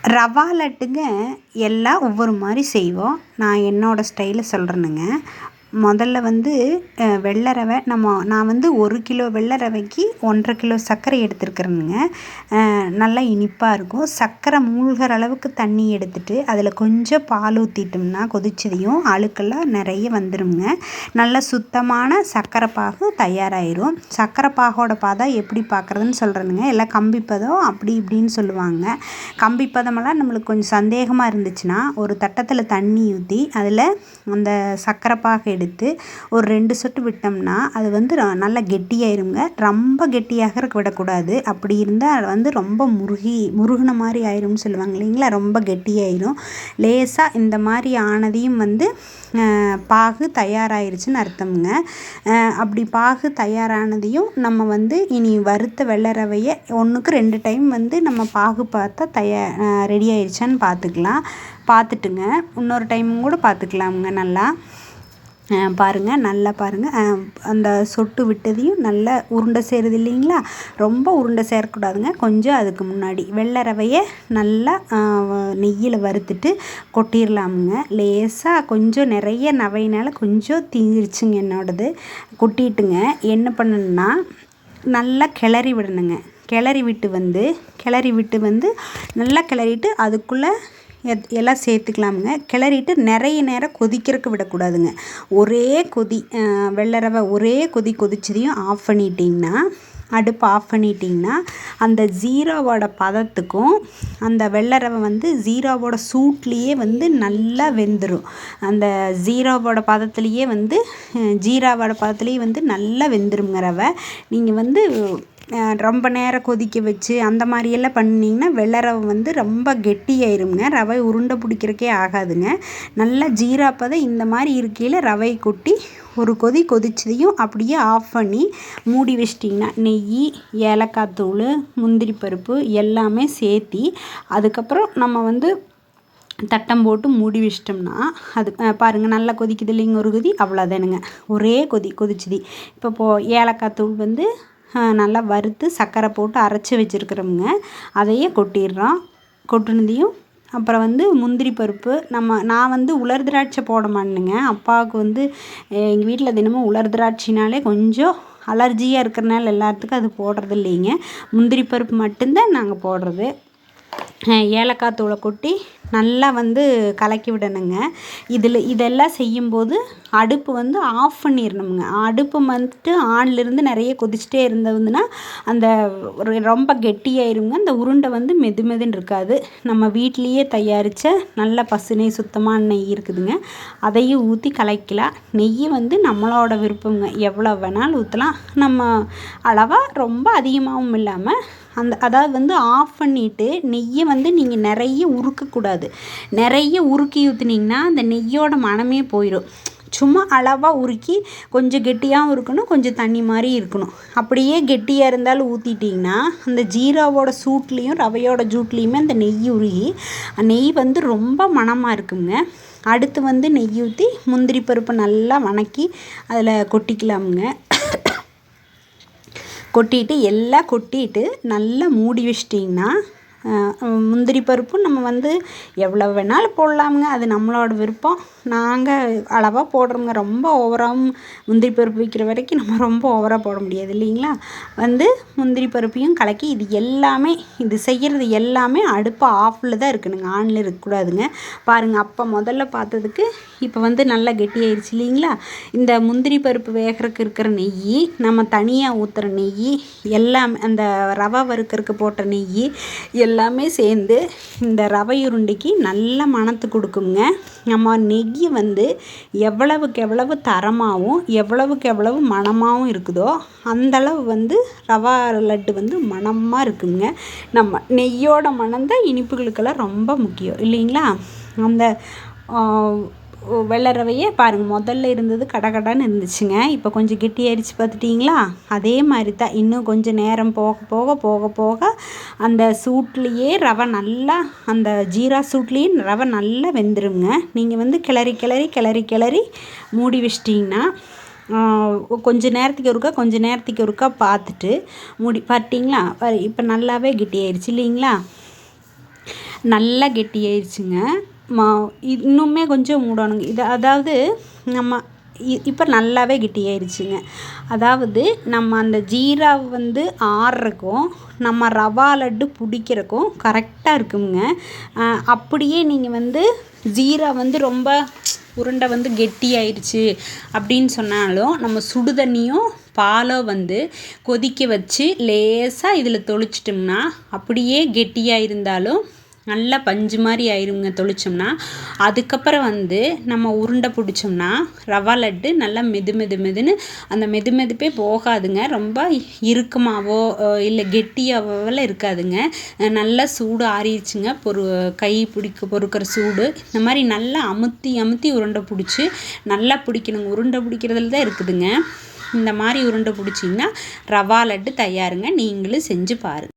ரவா லட்டுங்க எல்லாம் ஒவ்வொரு மாதிரி செய்வோம். நான் என்னோடய ஸ்டைலில் சொல்கிறேனுங்க. முதல்ல வந்து வெள்ளை ரவை நான் வந்து 1 கிலோ வெள்ளை ரவைக்கு 1.5 கிலோ சர்க்கரை எடுத்துருக்குறேனுங்க. நல்லா இனிப்பாக இருக்கும். சர்க்கரை மூழ்கிற அளவுக்கு தண்ணி எடுத்துட்டு அதில் கொஞ்சம் பால் ஊற்றிட்டோம்னா கொதிச்சதையும் அழுக்கெல்லாம் நிறைய வந்துடுங்க. நல்லா சுத்தமான சர்க்கரை பாகு தயாராகிரும். சர்க்கரை பாகோட பதம் எப்படி பார்க்குறதுன்னு சொல்கிறேனுங்க. எல்லாம் கம்பிப்பதம் அப்படி இப்படின்னு சொல்லுவாங்க. கம்பிப்பதமெல்லாம் நம்மளுக்கு கொஞ்சம் சந்தேகமாக இருந்துச்சுன்னா ஒரு தட்டத்தில் தண்ணி ஊற்றி அதில் அந்த சர்க்கரை பாகு எடுத்து ஒரு 2 சொட்டு விட்டோம்னா அது வந்து நல்லா கெட்டியாயிருங்க. ரொம்ப கெட்டியாக விடக்கூடாது. அப்படி இருந்தால் வந்து ரொம்ப முருகின மாதிரி ஆயிரும்னு சொல்லுவாங்க இல்லைங்களா. ரொம்ப கெட்டியாயிரும். லேசாக இந்த மாதிரி ஆனதையும் வந்து பாகு தயாராகிருச்சுன்னு அர்த்தம்ங்க. அப்படி பாகு தயாரானதையும் நம்ம வந்து இனி வறுத்த வெள்ளை ரவையை 1க்கு 2 டைம் வந்து நம்ம பாகு பார்த்தா ரெடி ஆயிடுச்சான்னு பார்த்துட்டுங்க இன்னொரு டைமும் கூட பார்த்துக்கலாமுங்க. நல்லா பாருங்கள், நல்லா பாருங்கள். அந்த சொட்டு விட்டதையும் நல்லா உருண்டை சேருது இல்லைங்களா. ரொம்ப உருண்டை சேரக்கூடாதுங்க. கொஞ்சம் அதுக்கு முன்னாடி வெள்ளை ரவையை நல்லா நெய்யில் வறுத்துட்டு கொட்டிடலாமுங்க. லேசாக கொஞ்சம் நிறைய நவையினால் கொஞ்சம் தீஞ்சிருச்சுங்க என்னோடது. கொட்டிட்டுங்க என்ன பண்ணணுன்னா நல்லா கிளறி விடணுங்க. கிளறி விட்டு வந்து நல்லா கிளறிட்டு அதுக்குள்ளே எல்லாம் சேர்த்துக்கலாமுங்க. கிளறிட்டு நிறைய நேரம் கொதிக்கிறதுக்கு விடக்கூடாதுங்க. ஒரே கொதி வெள்ளை ரவை ஒரே கொதிச்சதையும் அடுப்பு ஆஃப் பண்ணிட்டிங்கன்னா அந்த ஜீராவோட பதத்துக்கும் அந்த வெள்ளை ரவை வந்து ஜீராவோட சூட்லேயே வந்து நல்லா வெந்துடும். அந்த ஜீராவோட பதத்துலேயே வந்து நல்லா வெந்துருங்க ரவை. நீங்கள் வந்து ரொம்ப நேரம் கொதிக்க வச்சு அந்த மாதிரியெல்லாம் பண்ணிங்கன்னா வெள்ளை ரவை வந்து ரொம்ப கெட்டியாயிருங்க. ரவை உருண்டை பிடிக்கிறக்கே ஆகாதுங்க. நல்லா ஜீரா பதம் இந்த மாதிரி இருக்கையில் ரவை கொட்டி ஒரு கொதிச்சதையும் அப்படியே ஆஃப் பண்ணி மூடி வச்சிட்டிங்கன்னா நெய், ஏலக்காய் தூள், முந்திரி பருப்பு எல்லாமே சேர்த்தி அதுக்கப்புறம் நம்ம வந்து தட்டம் போட்டு மூடி வச்சிட்டோம்னா அது பாருங்கள் நல்லா கொதிக்குது இல்லைங்க. ஒரு கொதி அவ்வளோதானுங்க. ஒரே கொதிச்சுது. இப்போ ஏலக்காய் தூள் வந்து நல்லா வறுத்து சர்க்கரை போட்டு அரைச்சி வச்சுருக்குறோமுங்க. அதையே கொட்டினதையும் அப்புறம் வந்து முந்திரி பருப்பு நான் வந்து உலர் திராட்சை போட மாட்டேனுங்க. அப்பாவுக்கு வந்து எங்கள் வீட்டில் தினமும் உலர் திராட்சைனாலே கொஞ்சம் அலர்ஜியாக இருக்கிறனால எல்லாத்துக்கும் அது போடுறது இல்லைங்க. முந்திரி பருப்பு மட்டும்தான் நாங்கள் போடுறது. ஏலக்காய் தூளை கொட்டி நல்லா வந்து கலக்கி விடணுங்க. இதெல்லாம் செய்யும்போது அடுப்பு வந்து ஆஃப் பண்ணிடணுங்க. அடுப்பு வந்துட்டு ஆன்லேருந்து நிறைய கொதிச்சுட்டே இருந்ததுன்னா அந்த ரொம்ப கெட்டியாயிருங்க. அந்த உருண்டை வந்து மெதுன்னு இருக்காது. நம்ம வீட்லேயே தயாரித்த நல்ல பசு நெய், சுத்தமான நெய் இருக்குதுங்க. அதையும் ஊற்றி கலக்கலாம். நெய் வந்து நம்மளோட விருப்பங்க. எவ்வளோ வேணாலும் ஊற்றலாம். நம்ம அளவாக ரொம்ப அதிகமாகவும் இல்லாமல் அதாவது வந்து ஆஃப் பண்ணிவிட்டு நெய்யை வந்து நீங்கள் நிறைய உருக்கக்கூடாது. நிறைய உருக்கி ஊற்றுனீங்கன்னா அந்த நெய்யோட மணமே போயிடும். சும்மா அளவாக உருக்கி கொஞ்சம் கெட்டியாகவும் இருக்கணும், கொஞ்சம் தண்ணி மாதிரி இருக்கணும். அப்படியே கெட்டியாக இருந்தாலும் ஊற்றிட்டிங்கன்னா அந்த ஜீராவோட சூட்லேயும் ரவையோட ஜூட்லேயுமே அந்த நெய் உருகி நெய் வந்து ரொம்ப மணமாக இருக்குங்க. அடுத்து வந்து நெய் ஊற்றி முந்திரி பருப்பு நல்லா வணக்கி அதில் கொட்டிக்கலாமுங்க. கொட்டிட்டு நல்லா மூடி வச்சிட்டிங்கன்னா முந்திரி பருப்பும் நம்ம வந்து எவ்வளோ வேணாலும் போடலாமுங்க. அது நம்மளோட விருப்பம். நாங்கள் அளவாக போடுறோங்க. ரொம்ப ஓவராகவும் முந்திரி பருப்பு வைக்கிற வரைக்கும் நம்ம ரொம்ப ஓவராக போட முடியாது இல்லைங்களா. வந்து முந்திரி பருப்பையும் கலக்கி இது செய்கிறது எல்லாமே அடுப்பு ஆஃபில் தான் இருக்கணுங்க. ஆனில் இருக்கக்கூடாதுங்க. பாருங்கள், அப்போ முதல்ல பார்த்ததுக்கு இப்போ வந்து நல்லா கெட்டியாயிருச்சு இல்லைங்களா. இந்த முந்திரி பருப்பு வேகிறதுக்கு இருக்கிற நெய், நம்ம தனியாக ஊற்றுற நெய், எல்லாமே அந்த ரவை வறுக்கிறதுக்கு போட்ட நெய் எல்லாமே சேர்ந்து இந்த ரவை உருண்டைக்கு நல்ல மணத்து கொடுக்குங்க. நம்ம நெய் வந்து எவ்வளவுக்கு எவ்வளவு தரமாகவும் எவ்வளவுக்கு எவ்வளவு மணமாகவும் இருக்குதோ அந்தளவு வந்து ரவா லட்டு வந்து மணமாக இருக்குங்க. நம்ம நெய்யோட மணம்தான் இனிப்புகளுக்கெல்லாம் ரொம்ப முக்கியம் இல்லைங்களா. அந்த வெள்ளை ரவையே பாருங்கள், முதல்ல இருந்தது கடகடான்னு இருந்துச்சுங்க. இப்போ கொஞ்சம் கெட்டியாயிடுச்சு பார்த்துட்டிங்களா. அதே மாதிரி தான் இன்னும் கொஞ்சம் நேரம் போக அந்த சூட்லேயே ரவை நல்லா அந்த ஜீரா சூட்லேயே ரவை நல்லா வெந்துருங்க. நீங்கள் வந்து கிளறி மூடி வச்சிட்டிங்கன்னா கொஞ்சம் நேரத்துக்கு ஒருக்கா பார்த்துட்டு மூடி பார்த்தீங்களா. இப்போ நல்லாவே கெட்டியாயிடுச்சு இல்லைங்களா. நல்லா கெட்டியாயிருச்சுங்க. இன்னுமே கொஞ்சம் மூடணுங்க. இது அதாவது நம்ம இப்போ நல்லாவே கெட்டியாயிருச்சுங்க. அதாவது நம்ம அந்த ஜீரா வந்து ஆறுறக்கும் நம்ம ரவா லட்டு பிடிக்கிறக்கும் கரெக்டாக இருக்குங்க. அப்படியே நீங்கள் வந்து ஜீரா வந்து ரொம்ப உருண்டை வந்து கெட்டியாயிருச்சு அப்படின்னு சொன்னாலும் நம்ம சுடு தண்ணியும் பாலோ வந்து கொதிக்க வச்சு லேசாக இதில் தொளிச்சிட்டோம்னா அப்படியே கெட்டியாக இருந்தாலும் நல்லா பஞ்சு மாதிரி ஆயிருங்க தொளிச்சோம்னா. அதுக்கப்புறம் வந்து நம்ம உருண்டை பிடிச்சோம்னா ரவா லட்டு நல்லா மெதுன்னு அந்த மெதுப்பே போகாதுங்க. ரொம்ப இறுக்கமாவோ இல்லை கெட்டியாவோலாம் இருக்காதுங்க. நல்லா சூடு ஆறிடுச்சுங்க. கை பொறுக்கிற சூடு இந்த மாதிரி நல்லா அமுத்தி உருண்டை பிடிச்சி நல்லா பிடிக்கணுங்க. உருண்டை பிடிக்கிறதுல தான் இருக்குதுங்க. இந்த மாதிரி உருண்டை பிடிச்சிங்கன்னா ரவா லட்டு தயாருங்க. நீங்களும் செஞ்சு பாருங்கள்.